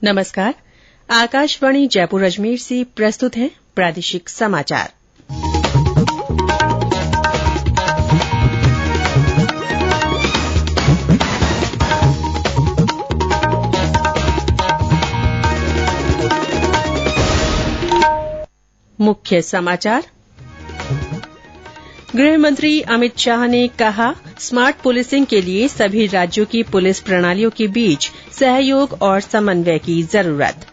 नमस्कार। आकाशवाणी जयपुर अजमेर से प्रस्तुत है प्रादेशिक समाचार। मुख्य समाचार। गृह मंत्री अमित शाह ने कहा, स्मार्ट पुलिसिंग के लिए सभी राज्यों की पुलिस प्रणालियों के बीच सहयोग और समन्वय की जरूरत।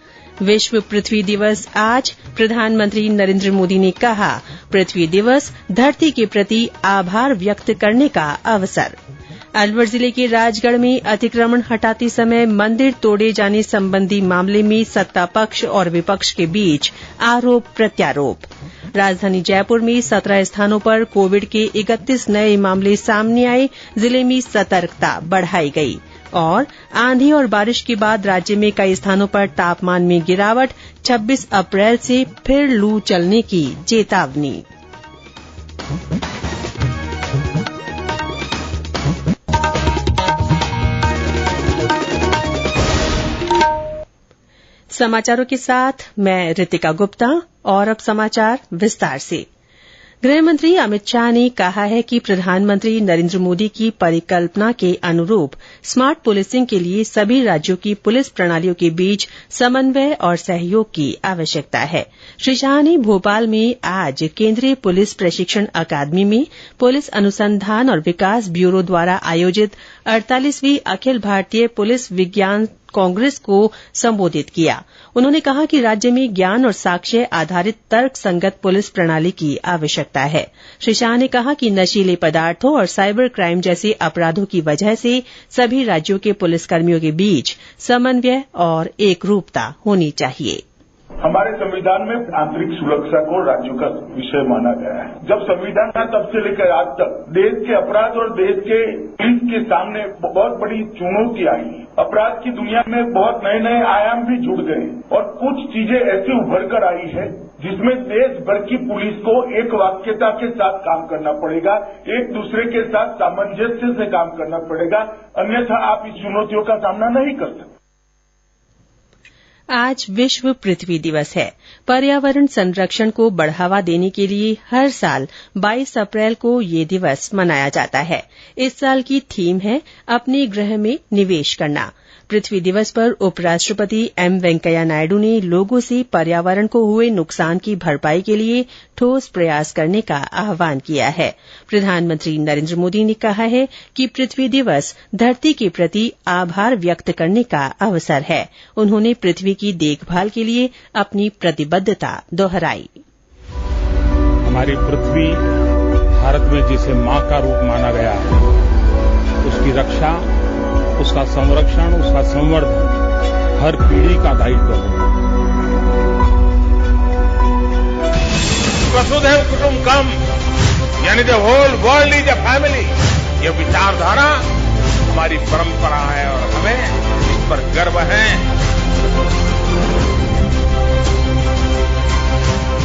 विश्व पृथ्वी दिवस आज, प्रधानमंत्री नरेंद्र मोदी ने कहा, पृथ्वी दिवस धरती के प्रति आभार व्यक्त करने का अवसर। अलवर जिले के राजगढ़ में अतिक्रमण हटाते समय मंदिर तोड़े जाने संबंधी मामले में सत्ता पक्ष और विपक्ष के बीच आरोप प्रत्यारोप। राजधानी जयपुर में 17 स्थानों पर कोविड के 31 नए मामले सामने आए, जिले में सतर्कता बढ़ाई गई। और आंधी और बारिश के बाद राज्य में कई स्थानों पर तापमान में गिरावट, 26 अप्रैल से फिर लू चलने की चेतावनी। समाचारों के साथ मैं रितिका गुप्ता। और अब समाचार विस्तार से। गृहमंत्री अमित शाह ने कहा है कि प्रधानमंत्री नरेंद्र मोदी की परिकल्पना के अनुरूप स्मार्ट पुलिसिंग के लिए सभी राज्यों की पुलिस प्रणालियों के बीच समन्वय और सहयोग की आवश्यकता है। श्री शाह ने भोपाल में आज केंद्रीय पुलिस प्रशिक्षण अकादमी में पुलिस अनुसंधान और विकास ब्यूरो द्वारा आयोजित 48वीं अखिल भारतीय पुलिस विज्ञान कांग्रेस को संबोधित किया। उन्होंने कहा कि राज्य में ज्ञान और साक्ष्य आधारित तर्क संगत पुलिस प्रणाली की आवश्यकता है। श्री शाह ने कहा कि नशीले पदार्थों और साइबर क्राइम जैसे अपराधों की वजह से सभी राज्यों के पुलिसकर्मियों के बीच समन्वय और एकरूपता होनी चाहिए। हमारे संविधान में आंतरिक सुरक्षा को राज्यों का विषय माना गया है। जब संविधान था तब से लेकर आज तक देश के अपराध और देश के पुलिस के सामने बहुत बड़ी चुनौती आई। अपराध की दुनिया में बहुत नए नए आयाम भी जुड़ गए और कुछ चीजें ऐसी उभर कर आई है जिसमें देश भर की पुलिस को एक वाक्यता के साथ काम करना पड़ेगा, एक दूसरे के साथ सामंजस्य से काम करना पड़ेगा, अन्यथा आप इस चुनौतियों का सामना नहीं कर सकते। आज विश्व पृथ्वी दिवस है। पर्यावरण संरक्षण को बढ़ावा देने के लिए हर साल 22 अप्रैल को ये दिवस मनाया जाता है। इस साल की थीम है, अपने ग्रह में निवेश करना। पृथ्वी दिवस पर उपराष्ट्रपति एम वेंकैया नायडू ने लोगों से पर्यावरण को हुए नुकसान की भरपाई के लिए ठोस प्रयास करने का आह्वान किया है। प्रधानमंत्री नरेंद्र मोदी ने कहा है कि पृथ्वी दिवस धरती के प्रति आभार व्यक्त करने का अवसर है। उन्होंने पृथ्वी की देखभाल के लिए अपनी प्रतिबद्धता दोहराई। हमारी पृथ्वी भारत में जिसे मां का रूप माना गया है, उसकी रक्षा, उसका संरक्षण, उसका संवर्धन हर पीढ़ी का दायित्व है। वसुधैव कुटुंबकम यानी the whole world is a family, ये विचारधारा हमारी परंपरा है और हमें इस पर गर्व है।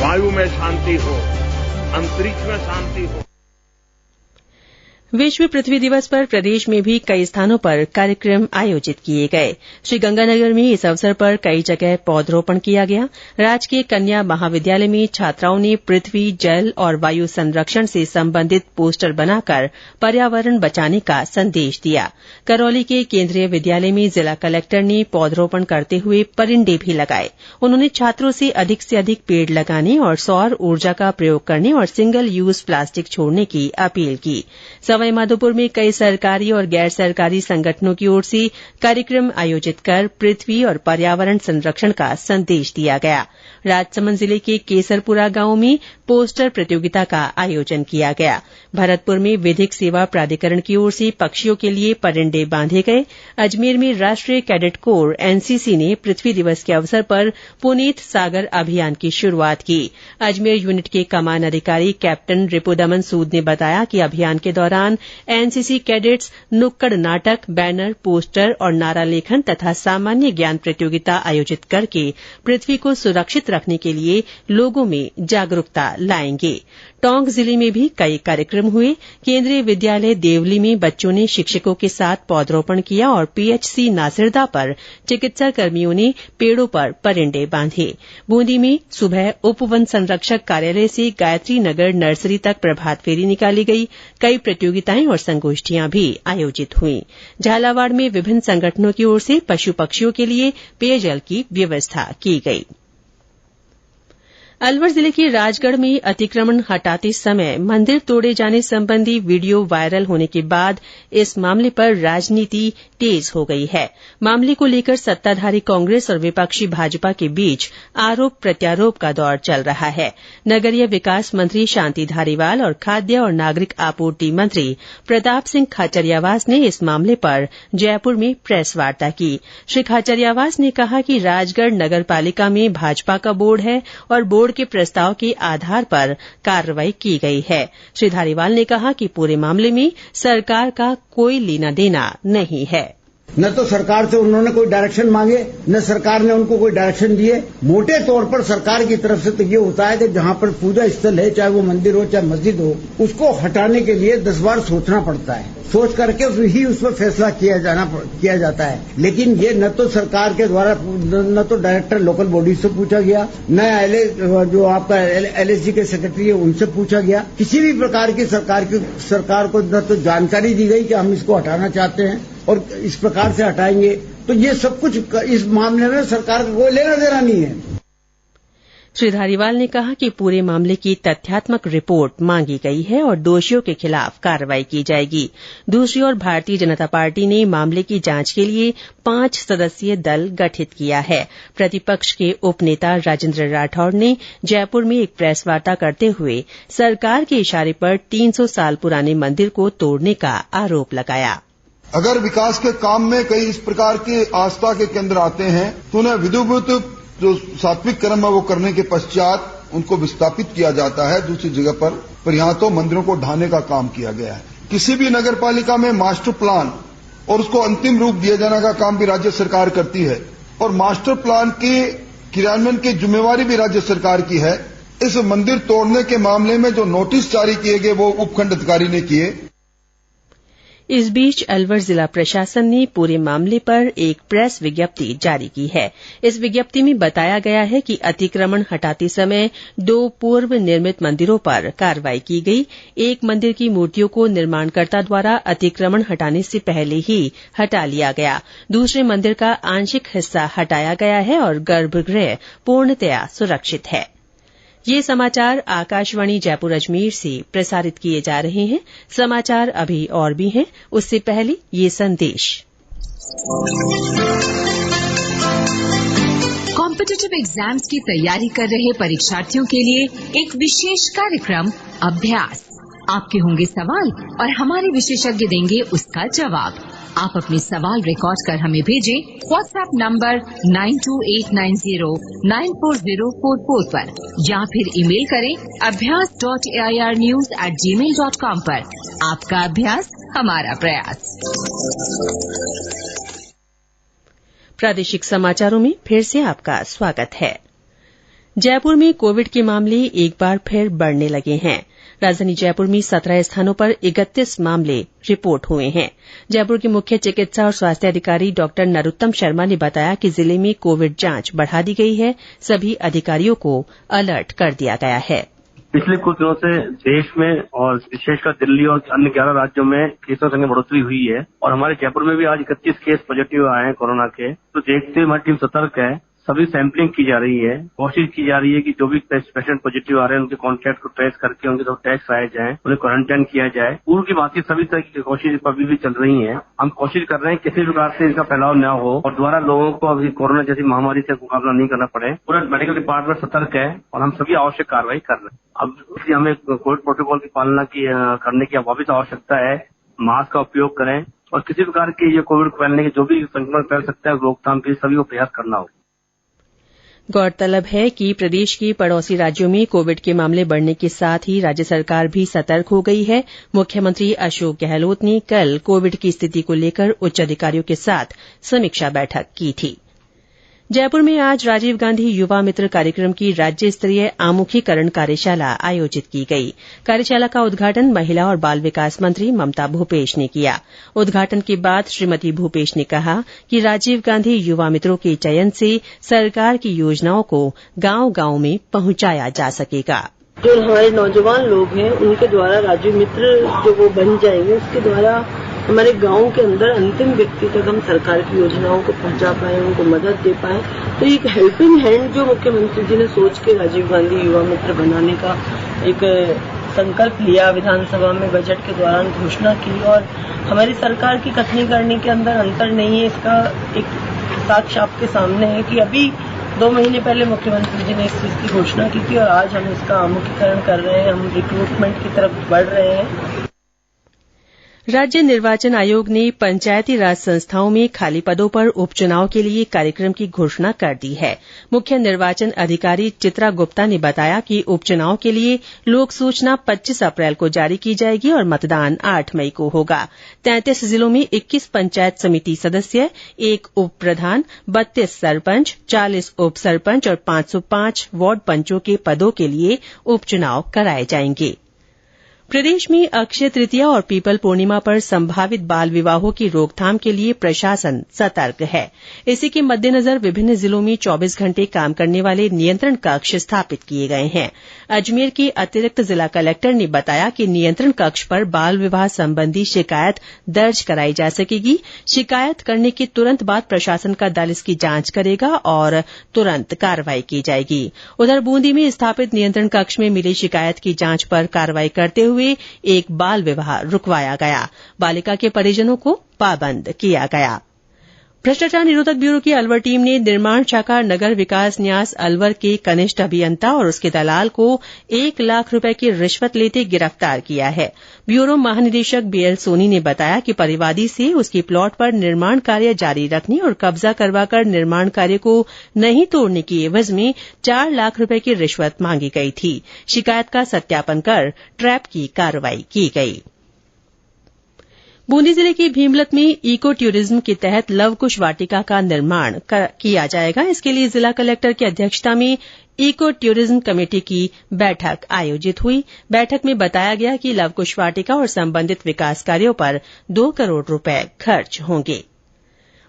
वायु में शांति हो, अंतरिक्ष में शांति हो। विश्व पृथ्वी दिवस पर प्रदेश में भी कई स्थानों पर कार्यक्रम आयोजित किए गए। श्रीगंगानगर में इस अवसर पर कई जगह पौधरोपण किया गया। राजकीय कन्या महाविद्यालय में छात्राओं ने पृथ्वी, जल और वायु संरक्षण से संबंधित पोस्टर बनाकर पर्यावरण बचाने का संदेश दिया। करौली के केंद्रीय विद्यालय में जिला कलेक्टर ने पौधरोपण करते हुए परिंडे भी लगाए। उन्होंने छात्रों से अधिक पेड़ लगाने और सौर ऊर्जा का प्रयोग करने और सिंगल यूज प्लास्टिक छोड़ने की अपील की। सवाईमाधोपुर में कई सरकारी और गैर सरकारी संगठनों की ओर से कार्यक्रम आयोजित कर पृथ्वी और पर्यावरण संरक्षण का संदेश दिया गया। राजसमंद जिले के केसरपुरा गांव में पोस्टर प्रतियोगिता का आयोजन किया गया। भरतपुर में विधिक सेवा प्राधिकरण की ओर से पक्षियों के लिए परिंडे बांधे गए। अजमेर में राष्ट्रीय कैडेट कोर एनसीसी ने पृथ्वी दिवस के अवसर पर पुनीत सागर अभियान की शुरूआत की। अजमेर यूनिट के कमान अधिकारी कैप्टन रिपुदमन सूद ने बताया कि अभियान के दौरान दौरान एनसीसी कैडेट्स नुक्कड़ नाटक, बैनर, पोस्टर और नारा लेखन तथा सामान्य ज्ञान प्रतियोगिता आयोजित करके पृथ्वी को सुरक्षित रखने के लिए लोगों में जागरूकता लाएंगे। टोंक जिले में भी कई कार्यक्रम हुए। केंद्रीय विद्यालय देवली में बच्चों ने शिक्षकों के साथ पौधरोपण किया और पीएचसी नासिरदा पर चिकित्सा कर्मियों ने पेड़ों पर परिंडे बांधे। बूंदी में सुबह उप वन संरक्षक कार्यालय से गायत्री नगर नर्सरी तक प्रभात फेरी निकाली गई। कई प्रतियोगिताएं और संगोष्ठियां भी आयोजित हुई। झालावाड़ में विभिन्न संगठनों की ओर से पशु पक्षियों के लिए पेयजल की व्यवस्था की गई। अलवर जिले के राजगढ़ में अतिक्रमण हटाते समय मंदिर तोड़े जाने संबंधी वीडियो वायरल होने के बाद इस मामले पर राजनीति तेज हो गई है। मामले को लेकर सत्ताधारी कांग्रेस और विपक्षी भाजपा के बीच आरोप प्रत्यारोप का दौर चल रहा है। नगरीय विकास मंत्री शांति धारीवाल और खाद्य और नागरिक आपूर्ति मंत्री प्रताप सिंह खाचरियावास ने इस मामले पर जयपुर में प्रेस वार्ता की। श्री खाचरियावास ने कहा कि राजगढ़ नगर पालिका में भाजपा का बोर्ड है और बोर्ड के प्रस्ताव के आधार पर कार्रवाई की गई है। श्री धारीवाल ने कहा कि पूरे मामले में सरकार का कोई लेना देना नहीं है। न तो सरकार से उन्होंने कोई डायरेक्शन मांगे, न सरकार ने उनको कोई डायरेक्शन दिए। मोटे तौर पर सरकार की तरफ से तो ये होता है कि जहाँ पर पूजा स्थल है, चाहे वो मंदिर हो चाहे मस्जिद हो, उसको हटाने के लिए 10 बार सोचना पड़ता है। सोच करके ही उस पर फैसला किया जाता है। लेकिन ये न तो सरकार के द्वारा, न तो डायरेक्टर लोकल बॉडी से पूछा गया, न जो आपका एलएसजी के सेक्रेटरी है उनसे पूछा गया। किसी भी प्रकार की सरकार को न तो जानकारी दी गई कि हम इसको हटाना चाहते हैं और इस प्रकार से हटाएंगे। तो ये सब कुछ इस मामले में सरकार को कोई लेना देना नहीं है। श्री धारीवाल ने कहा कि पूरे मामले की तथ्यात्मक रिपोर्ट मांगी गई है और दोषियों के खिलाफ कार्रवाई की जाएगी। दूसरी ओर भारतीय जनता पार्टी ने मामले की जांच के लिए 5 सदस्यीय दल गठित किया है। प्रतिपक्ष के उपनेता राजेंद्र राठौड़ ने जयपुर में एक प्रेस वार्ता करते हुए सरकार के इशारे पर 300 साल पुराने मंदिर को तोड़ने का आरोप लगाया। अगर विकास के काम में कई इस प्रकार के आस्था के केंद्र आते हैं तो उन्हें विधिवत जो सात्विक कर्म है वो करने के पश्चात उनको विस्थापित किया जाता है दूसरी जगह पर यहाँ तो मंदिरों को ढाने का काम किया गया है। किसी भी नगर पालिका में मास्टर प्लान और उसको अंतिम रूप दिए जाने का काम भी राज्य सरकार करती है और मास्टर प्लान के क्रियान्वयन की जिम्मेवारी भी राज्य सरकार की है। इस मंदिर तोड़ने के मामले में जो नोटिस जारी किए गए वो उपखंड अधिकारी ने किए। इस बीच अलवर जिला प्रशासन ने पूरे मामले पर एक प्रेस विज्ञप्ति जारी की है। इस विज्ञप्ति में बताया गया है कि अतिक्रमण हटाते समय 2 पूर्व निर्मित मंदिरों पर कार्रवाई की गई। एक मंदिर की मूर्तियों को निर्माणकर्ता द्वारा अतिक्रमण हटाने से पहले ही हटा लिया गया। दूसरे मंदिर का आंशिक हिस्सा हटाया गया है और गर्भगृह पूर्णतया सुरक्षित है। ये समाचार आकाशवाणी जयपुर अजमेर से प्रसारित किए जा रहे हैं। समाचार अभी और भी हैं, उससे पहले ये संदेश। कॉम्पिटिटिव एग्जाम्स की तैयारी कर रहे परीक्षार्थियों के लिए एक विशेष कार्यक्रम अभ्यास। आपके होंगे सवाल और हमारे विशेषज्ञ देंगे उसका जवाब। आप अपने सवाल रिकॉर्ड कर हमें भेजें व्हाट्सएप नंबर 9289094044 पर या फिर ईमेल करें abhyas.airnews@gmail.com पर। आपका अभ्यास हमारा प्रयास। प्रादेशिक समाचारों में फिर से आपका स्वागत है। जयपुर में कोविड के मामले एक बार फिर बढ़ने लगे हैं। राजधानी जयपुर में 17 स्थानों पर 31 मामले रिपोर्ट हुए हैं। जयपुर के मुख्य चिकित्सा और स्वास्थ्य अधिकारी डॉ नरोत्तम शर्मा ने बताया कि जिले में कोविड जांच बढ़ा दी गई है। सभी अधिकारियों को अलर्ट कर दिया गया है। पिछले कुछ दिनों से देश में और विशेषकर दिल्ली और अन्य 11 राज्यों में केसों की बढ़ोतरी हुई है और हमारे जयपुर में भी आज 31 केस पॉजिटिव आए हैं कोरोना के। तो देखते हुए हमारी टीम सतर्क है। सभी सैंपलिंग की जा रही है। कोशिश की जा रही है कि जो भी पेशेंट पॉजिटिव आ रहे हैं उनके कॉन्टैक्ट को ट्रेस करके उनके सब टेस्ट कराए जाएं, उन्हें क्वारंटाइन किया जाए। पूर्व की बात सभी तरह की कोशिश अभी भी चल रही है। हम कोशिश कर रहे हैं किसी प्रकार से इसका फैलाव न हो और दोबारा लोगों को अभी कोरोना जैसी महामारी से मुकाबला नहीं करना पड़े। पूरा मेडिकल डिपार्टमेंट सतर्क है और हम सभी आवश्यक कार्रवाई कर रहे हैं। अब इसलिए हमें कोविड प्रोटोकॉल की पालना करने की वापिस आवश्यकता है। मास्क का उपयोग करें और किसी प्रकार के ये कोविड फैलने के जो भी संक्रमण फैल सकता है रोकथाम के सभी को प्रयास करना होगा। गौरतलब है कि प्रदेश के पड़ोसी राज्यों में कोविड के मामले बढ़ने के साथ ही राज्य सरकार भी सतर्क हो गई है। मुख्यमंत्री अशोक गहलोत ने कल कोविड की स्थिति को लेकर उच्च अधिकारियों के साथ समीक्षा बैठक की थी। जयपुर में आज राजीव गांधी युवा मित्र कार्यक्रम की राज्य स्तरीय आमुखीकरण कार्यशाला आयोजित की गई। कार्यशाला का उद्घाटन महिला और बाल विकास मंत्री ममता भूपेश ने किया। उद्घाटन के बाद श्रीमती भूपेश ने कहा कि राजीव गांधी युवा मित्रों के चयन से सरकार की योजनाओं को गांव-गांव में पहुंचाया जा सकेगा। जो हमारे नौजवान लोग हैं उनके द्वारा राजीव मित्र जो वो बन जाएंगे, उसके द्वारा हमारे गांव के अंदर अंतिम व्यक्ति तक हम सरकार की योजनाओं को पहुंचा पाए, उनको मदद दे पाए। तो एक हेल्पिंग हैंड जो मुख्यमंत्री जी ने सोच के राजीव गांधी युवा मित्र बनाने का एक संकल्प लिया, विधानसभा में बजट के दौरान घोषणा की, और हमारी सरकार की कथनी करने के अंदर अंतर नहीं है। इसका एक साक्ष्य आपके सामने है कि अभी 2 महीने पहले मुख्यमंत्री जी ने इस चीज की घोषणा की थी और आज हम इसका आमुखीकरण कर रहे हैं, हम रिक्रूटमेंट की तरफ बढ़ रहे हैं। राज्य निर्वाचन आयोग ने पंचायती राज संस्थाओं में खाली पदों पर उपचुनाव के लिए कार्यक्रम की घोषणा कर दी है। मुख्य निर्वाचन अधिकारी चित्रा गुप्ता ने बताया कि उपचुनाव के लिए लोक सूचना 25 अप्रैल को जारी की जाएगी और मतदान 8 मई को होगा। 33 जिलों में 21 पंचायत समिति सदस्य, 1 उप प्रधान, 32 सरपंच, 40 उप सरपंच और 505 वार्ड पंचों के पदों के लिए उपचुनाव कराए जाएंगे। प्रदेश में अक्षय तृतीया और पीपल पूर्णिमा पर संभावित बाल विवाहों की रोकथाम के लिए प्रशासन सतर्क है। इसी के मद्देनजर विभिन्न जिलों में 24 घंटे काम करने वाले नियंत्रण कक्ष स्थापित किए गए हैं। अजमेर के अतिरिक्त जिला कलेक्टर ने बताया कि नियंत्रण कक्ष पर बाल विवाह संबंधी शिकायत दर्ज कराई जा सकेगी। शिकायत करने के तुरंत बाद प्रशासन का दल इसकी जांच करेगा और तुरंत कार्रवाई की जाएगी। उधर बूंदी में स्थापित नियंत्रण कक्ष में मिली शिकायत की जांच पर कार्रवाई करते हुए एक बाल विवाह रुकवाया गया। बालिका के परिजनों को पाबंद किया गया। भ्रष्टाचार निरोधक ब्यूरो की अलवर टीम ने निर्माण शाखा नगर विकास न्यास अलवर के कनिष्ठ अभियंता और उसके दलाल को 1 लाख रुपए की रिश्वत लेते गिरफ्तार किया है। ब्यूरो महानिदेशक बीएल सोनी ने बताया कि परिवादी से उसकी प्लॉट पर निर्माण कार्य जारी रखने और कब्जा करवाकर निर्माण कार्य को नहीं तोड़ने की एवज में 4 लाख रुपए की रिश्वत मांगी गई थी। शिकायत का सत्यापन कर ट्रैप की कार्रवाई की गई। बूंदी जिले के भीमलत में इको टूरिज्म के तहत लवकुश वाटिका का निर्माण किया जाएगा। इसके लिए जिला कलेक्टर की अध्यक्षता में इको टूरिज्म कमेटी की बैठक आयोजित हुई। बैठक में बताया गया कि लवकुश वाटिका और संबंधित विकास कार्यों पर 2 करोड़ रुपए खर्च होंगे।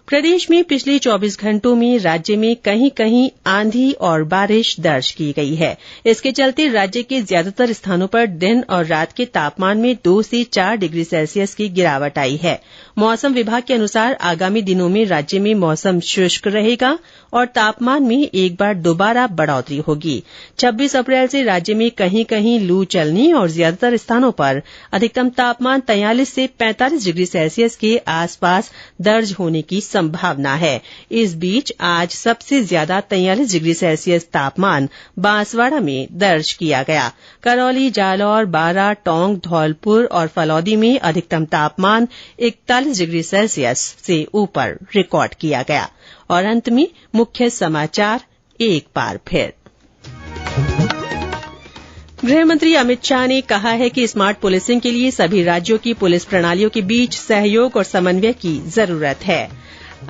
प्रदेश में पिछले 24 घंटों में राज्य में कहीं कहीं आंधी और बारिश दर्ज की गई है। इसके चलते राज्य के ज्यादातर स्थानों पर दिन और रात के तापमान में 2 से 4 डिग्री सेल्सियस की गिरावट आई है। मौसम विभाग के अनुसार आगामी दिनों में राज्य में मौसम शुष्क रहेगा और तापमान में एक बार दोबारा बढ़ोतरी होगी। 26 अप्रैल से राज्य में कहीं कहीं लू चलने और ज्यादातर स्थानों पर अधिकतम तापमान 43 से 45 डिग्री सेल्सियस के आसपास दर्ज होने की संभावना है। इस बीच आज सबसे ज्यादा 43 डिग्री सेल्सियस तापमान बांसवाड़ा में दर्ज किया गया। करौली, जालौर, बारां, टोंक, धौलपुर और फलौदी में अधिकतम तापमान 41 डिग्री सेल्सियस से ऊपर रिकॉर्ड किया गया। और अंत में मुख्य समाचार एक बार फिर। गृह मंत्री अमित शाह ने कहा है कि स्मार्ट पुलिसिंग के लिए सभी राज्यों की पुलिस प्रणालियों के बीच सहयोग और समन्वय की जरूरत है।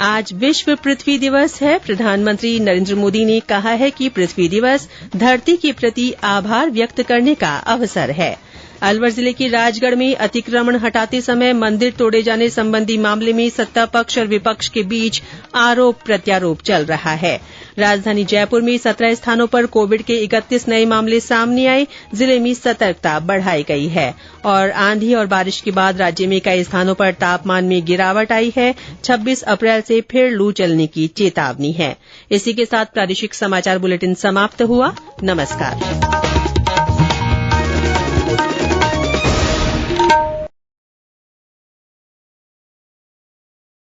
आज विश्व पृथ्वी दिवस है। प्रधानमंत्री नरेंद्र मोदी ने कहा है कि पृथ्वी दिवस धरती के प्रति आभार व्यक्त करने का अवसर है। अलवर जिले के राजगढ़ में अतिक्रमण हटाते समय मंदिर तोड़े जाने संबंधी मामले में सत्ता पक्ष और विपक्ष के बीच आरोप प्रत्यारोप चल रहा है। राजधानी जयपुर में 17 स्थानों पर कोविड के 31 नए मामले सामने आए। जिले में सतर्कता बढ़ाई गई है। और आंधी और बारिश के बाद राज्य में कई स्थानों पर तापमान में गिरावट आई है। 26 अप्रैल से फिर लू चलने की चेतावनी है। इसी के साथ प्रादेशिक समाचार बुलेटिन समाप्त हुआ। नमस्कार।